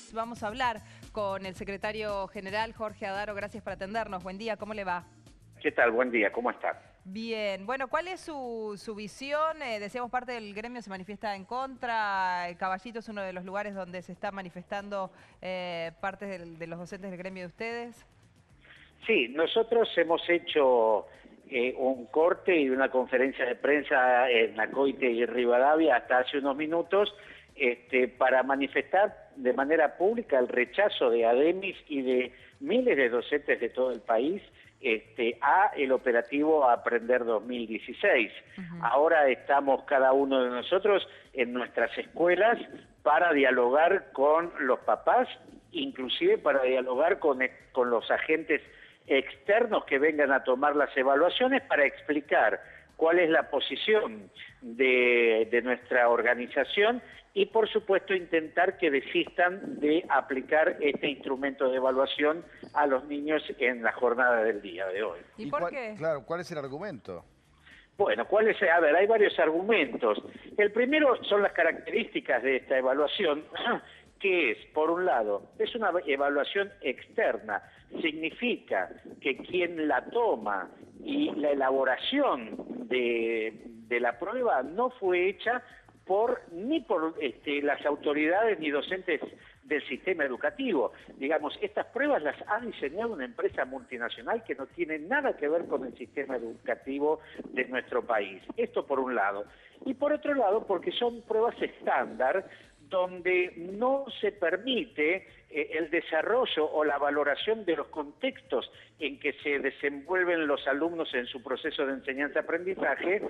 Además, vamos a hablar con el secretario general Jorge Adaro. Gracias por atendernos. Buen día, ¿cómo le va? ¿Qué tal? Buen día, ¿cómo está? Bien, bueno, ¿cuál es su visión? Decíamos, parte del gremio se manifiesta en contra. El Caballito es uno de los lugares donde se está manifestando parte de los docentes del gremio de ustedes. Sí, nosotros hemos hecho un corte y una conferencia de prensa en Nacoite y Rivadavia hasta hace unos minutos para manifestar de manera pública el rechazo de ADEMIS y de miles de docentes de todo el país a el operativo Aprender 2016. Ahora estamos cada uno de nosotros en nuestras escuelas para dialogar con los papás, inclusive para dialogar con los agentes externos que vengan a tomar las evaluaciones para explicar cuál es la posición de nuestra organización y, por supuesto, intentar que desistan de aplicar este instrumento de evaluación a los niños en la jornada del día de hoy. ¿Y por qué? Claro, ¿cuál es el argumento? Bueno, a ver, hay varios argumentos. El primero son las características de esta evaluación, que es, por un lado, es una evaluación externa. Significa que quien la toma y la elaboración de la prueba no fue hecha ni por las autoridades ni docentes del sistema educativo. Digamos, estas pruebas las ha diseñado una empresa multinacional que no tiene nada que ver con el sistema educativo de nuestro país. Esto por un lado. Y por otro lado, porque son pruebas estándar donde no se permite el desarrollo o la valoración de los contextos en que se desenvuelven los alumnos en su proceso de enseñanza-aprendizaje,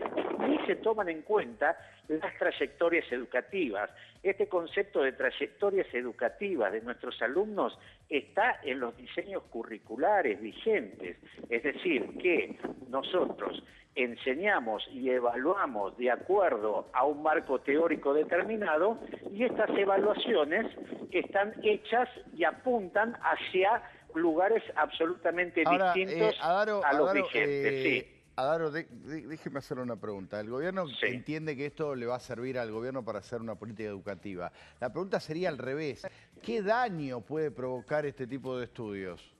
ni se toman en cuenta las trayectorias educativas. Este concepto de trayectorias educativas de nuestros alumnos está en los diseños curriculares vigentes, es decir, que nosotros enseñamos y evaluamos de acuerdo a un marco teórico determinado y estas evaluaciones están hechas y apuntan hacia lugares absolutamente distintos a los vigentes. Sí. Adaro, déjeme hacerle una pregunta. El gobierno entiende que esto le va a servir al gobierno para hacer una política educativa. La pregunta sería al revés. ¿Qué daño puede provocar este tipo de estudios?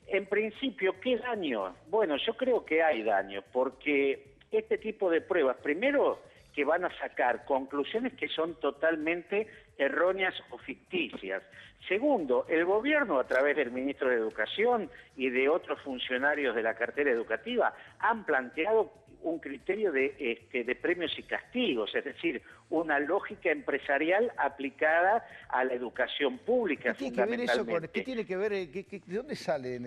En principio, ¿qué daño? Bueno, yo creo que hay daño, porque este tipo de pruebas, primero, que van a sacar conclusiones que son totalmente erróneas o ficticias. Segundo, el gobierno, a través del ministro de Educación y de otros funcionarios de la cartera educativa, han planteado un criterio de premios y castigos, es decir, una lógica empresarial aplicada a la educación pública. ¿Qué tiene que ver eso con, qué tiene que ver, de dónde salen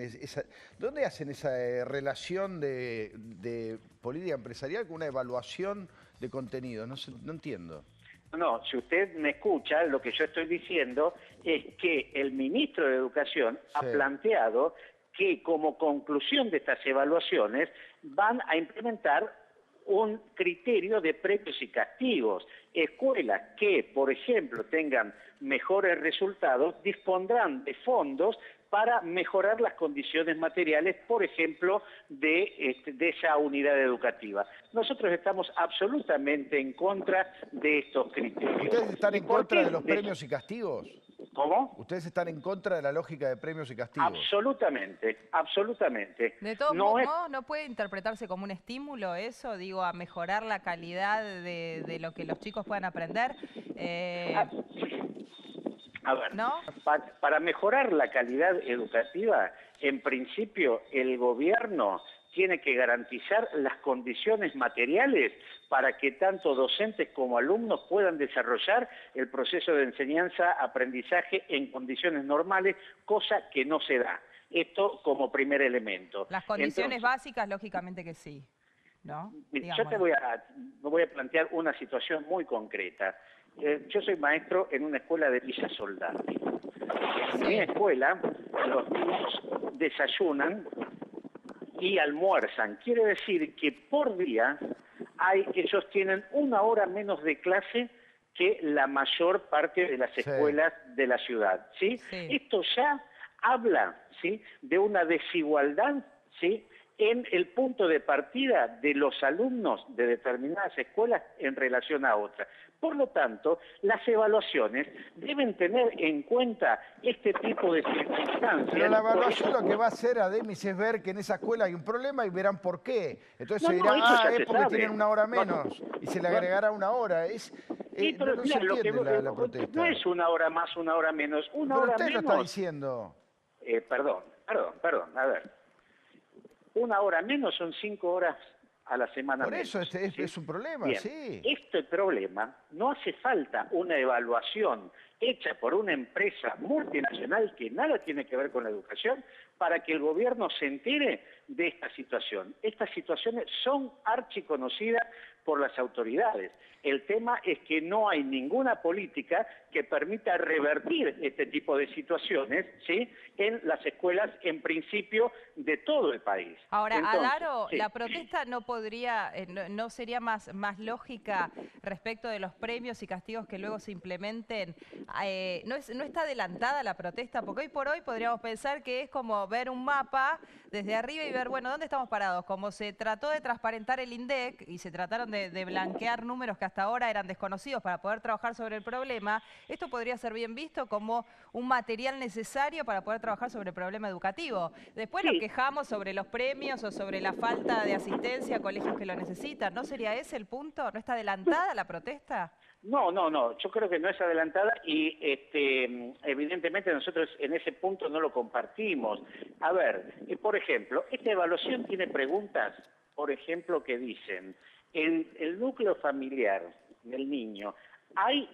dónde hacen esa relación de política empresarial con una evaluación de contenido? No entiendo. No, si usted me escucha, lo que yo estoy diciendo es que el ministro de Educación ha planteado que como conclusión de estas evaluaciones van a implementar un criterio de premios y castigos. Escuelas que, por ejemplo, tengan mejores resultados dispondrán de fondos para mejorar las condiciones materiales, por ejemplo, de esa unidad educativa. Nosotros estamos absolutamente en contra de estos criterios. ¿Ustedes están en contra de los premios y castigos? ¿Cómo? ¿Ustedes están en contra de la lógica de premios y castigos? Absolutamente, absolutamente. De todos modos, ¿no puede interpretarse como un estímulo eso? Digo, a mejorar la calidad de lo que los chicos puedan aprender. A ver, ¿no? Para mejorar la calidad educativa, en principio el gobierno tiene que garantizar las condiciones materiales para que tanto docentes como alumnos puedan desarrollar el proceso de enseñanza-aprendizaje en condiciones normales, cosa que no se da. Esto como primer elemento. Las condiciones básicas, lógicamente que sí, ¿no? Yo te voy a plantear una situación muy concreta. Yo soy maestro en una escuela de Villa Soldati. En mi escuela los niños desayunan y almuerzan. Quiere decir que por día ellos tienen 1 hora menos de clase que la mayor parte de las escuelas de la ciudad. ¿Sí? Esto ya habla, ¿sí?, de una desigualdad, ¿sí?, en el punto de partida de los alumnos de determinadas escuelas en relación a otras. Por lo tanto, las evaluaciones deben tener en cuenta este tipo de circunstancias. Pero la evaluación lo que va a hacer a Demis es ver que en esa escuela hay un problema y verán por qué. Entonces se dirá, es porque tienen una hora menos y se le agregará una hora. Sí, pero no se entiende la protesta. No es una hora más, una hora menos. Pero usted lo está diciendo. Perdón. A ver. Una hora menos son 5 horas a la semana. Por eso menos, ¿sí? es un problema, Bien, sí. este problema no hace falta una evaluación hecha por una empresa multinacional que nada tiene que ver con la educación para que el gobierno se entere de esta situación. Estas situaciones son archiconocidas por las autoridades. El tema es que no hay ninguna política que permita revertir este tipo de situaciones, ¿sí?, en las escuelas, en principio, de todo el país. Ahora, Entonces, Adaro, sí. la protesta no podría, no sería más lógica respecto de los premios y castigos que luego se implementen. ¿No está adelantada la protesta? Porque hoy por hoy podríamos pensar que es como ver un mapa desde arriba y ver, bueno, ¿dónde estamos parados? Como se trató de transparentar el INDEC y se trataron de blanquear números que hasta ahora eran desconocidos para poder trabajar sobre el problema, esto podría ser bien visto como un material necesario para poder trabajar sobre el problema educativo. Después nos quejamos sobre los premios o sobre la falta de asistencia a colegios que lo necesitan. ¿No sería ese el punto? ¿No está adelantada la protesta? No, yo creo que no es adelantada y evidentemente nosotros en ese punto no lo compartimos. A ver, por ejemplo, esta evaluación tiene preguntas, por ejemplo, que dicen, en el núcleo familiar del niño, ¿hay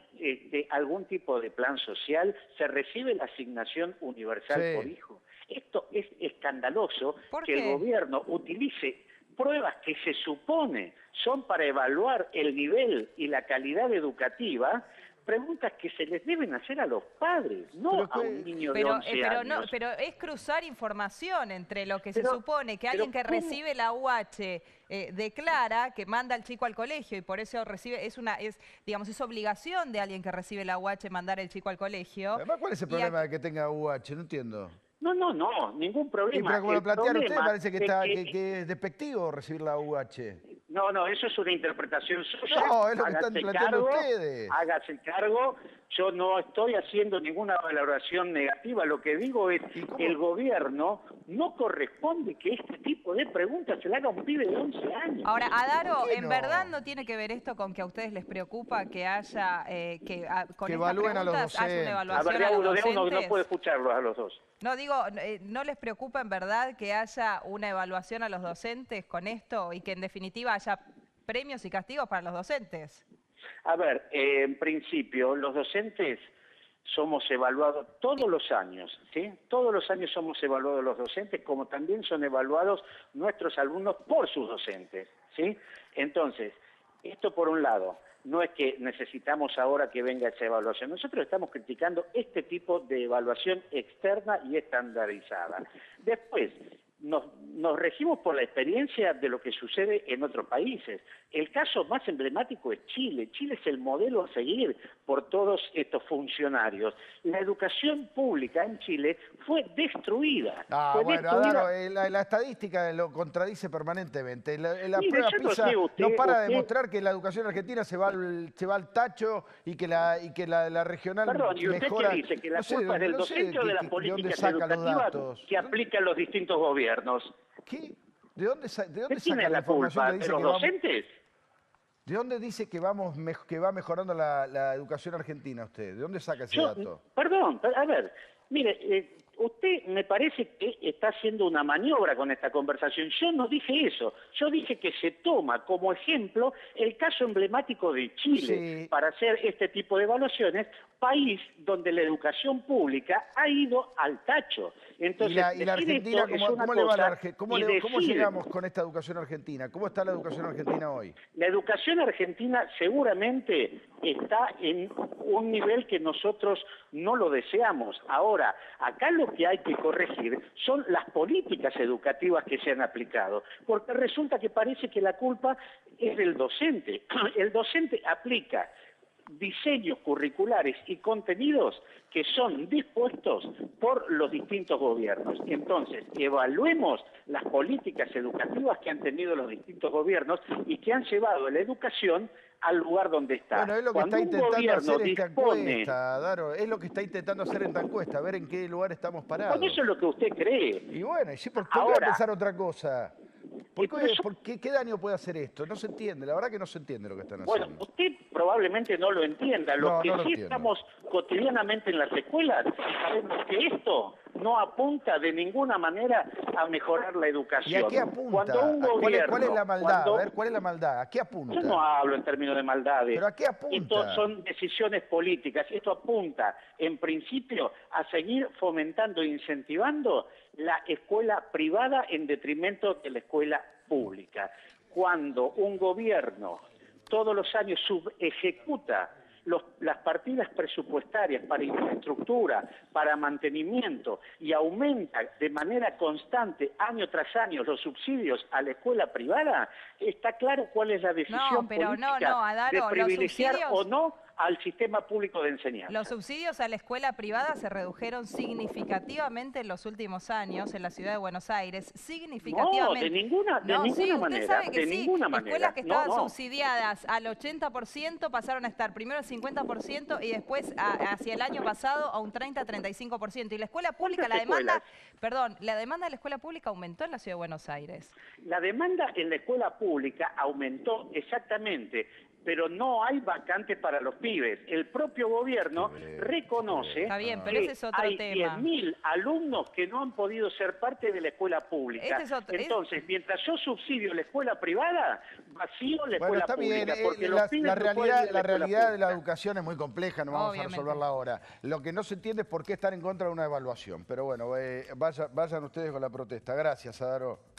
algún tipo de plan social? ¿Se recibe la asignación universal por hijo? Esto es escandaloso que el gobierno utilice pruebas que se supone son para evaluar el nivel y la calidad educativa, preguntas que se les deben hacer a los padres, no a un niño de 11 años. Pero es cruzar información entre lo que se supone que alguien que recibe la UH declara que manda al chico al colegio y por eso recibe, es obligación de alguien que recibe la UH mandar al chico al colegio. Además, ¿cuál es el problema de que tenga UH? No entiendo. No, ningún problema. Y pero como lo plantean ustedes, parece que es despectivo recibir la UH. No, eso es una interpretación suya. No, es lo que están planteando ustedes. Hágase cargo. Yo no estoy haciendo ninguna valoración negativa. Lo que digo es que el gobierno no corresponde que este tipo de preguntas se le haga a un pibe de 11 años. Ahora, Adaro, ¿en verdad no tiene que ver esto con que a ustedes les preocupa que haya, con que estas evalúen a los preguntas haya una docentes? evaluación A a los ver, de uno docentes? no puede escucharlos a los dos. No, digo, ¿no les preocupa en verdad que haya una evaluación a los docentes con esto y que en definitiva haya premios y castigos para los docentes? A ver, en principio, los docentes somos evaluados todos los años, ¿sí? Todos los años somos evaluados los docentes, como también son evaluados nuestros alumnos por sus docentes, ¿sí? Entonces, esto por un lado. No es que necesitamos ahora que venga esa evaluación. Nosotros estamos criticando este tipo de evaluación externa y estandarizada. Después, nos regimos por la experiencia de lo que sucede en otros países. El caso más emblemático es Chile. Chile es el modelo a seguir por todos estos funcionarios. La educación pública en Chile fue destruida. La estadística lo contradice permanentemente. La prueba PISA no para de demostrar que la educación argentina se va al tacho y que la regional Perdón, ¿y usted mejora? qué dice? ¿Que la culpa es del docente o de las políticas educativas que aplican los distintos gobiernos? ¿Qué? ¿De dónde tiene la culpa? ¿De los docentes? ¿De dónde dice que va mejorando la educación argentina usted? ¿De dónde saca ese dato? Perdón, a ver, mire, usted me parece que está haciendo una maniobra con esta conversación. Yo no dije eso. Yo dije que se toma como ejemplo el caso emblemático de Chile para hacer este tipo de evaluaciones, país donde la educación pública ha ido al tacho. Entonces, ¿Y la Argentina, cómo le va a la Argentina? ¿Cómo llegamos con esta educación argentina? ¿Cómo está la educación argentina hoy? La educación argentina seguramente está en un nivel que nosotros no lo deseamos. Ahora, acá lo que hay que corregir son las políticas educativas que se han aplicado, porque resulta que parece que la culpa es del docente. El docente aplica diseños curriculares y contenidos que son dispuestos por los distintos gobiernos. Entonces, evaluemos las políticas educativas que han tenido los distintos gobiernos y que han llevado la educación al lugar donde está. Bueno, es lo que está intentando hacer esta encuesta, Daro, es lo que está intentando hacer esta encuesta, a ver en qué lugar estamos parados. Bueno, eso es lo que usted cree. Y bueno, ¿y sí, por qué voy a pensar otra cosa? ¿Qué daño puede hacer esto? No se entiende, la verdad que no se entiende lo que están haciendo. Bueno, usted probablemente no lo entienda. Lo que sí estamos cotidianamente en las escuelas, sabemos que esto no apunta de ninguna manera a mejorar la educación. ¿Y a qué apunta? Cuando un gobierno, ¿Cuál es la maldad? A ver, ¿cuál es la maldad? ¿A qué apunta? Yo no hablo en términos de maldades. ¿Pero a qué apunta? Esto son decisiones políticas. Esto apunta, en principio, a seguir fomentando e incentivando la escuela privada en detrimento de la escuela pública. Cuando un gobierno todos los años subejecuta las partidas presupuestarias para infraestructura, para mantenimiento y aumenta de manera constante año tras año los subsidios a la escuela privada, está claro cuál es la decisión política Adaro, de privilegiar o no al sistema público de enseñanza. Los subsidios a la escuela privada se redujeron significativamente en los últimos años en la ciudad de Buenos Aires, significativamente. No, de ninguna manera. Usted sabe que ninguna manera. Escuelas que estaban subsidiadas al 80% pasaron a estar primero al 50% y después hacia el año pasado a un 30-35%. Y la escuela pública, la demanda de la escuela pública aumentó en la ciudad de Buenos Aires. La demanda en la escuela pública aumentó exactamente, pero no hay vacantes para los pibes. El propio gobierno reconoce Está bien, pero ese es otro hay tema. 10.000 alumnos que no han podido ser parte de la escuela pública. Entonces, mientras yo subsidio la escuela privada, vacío la escuela pública. Porque los pibes la realidad de la educación es muy compleja, no vamos a resolverla ahora. Lo que no se entiende es por qué están en contra de una evaluación. Pero bueno, vayan ustedes con la protesta. Gracias, Adaro.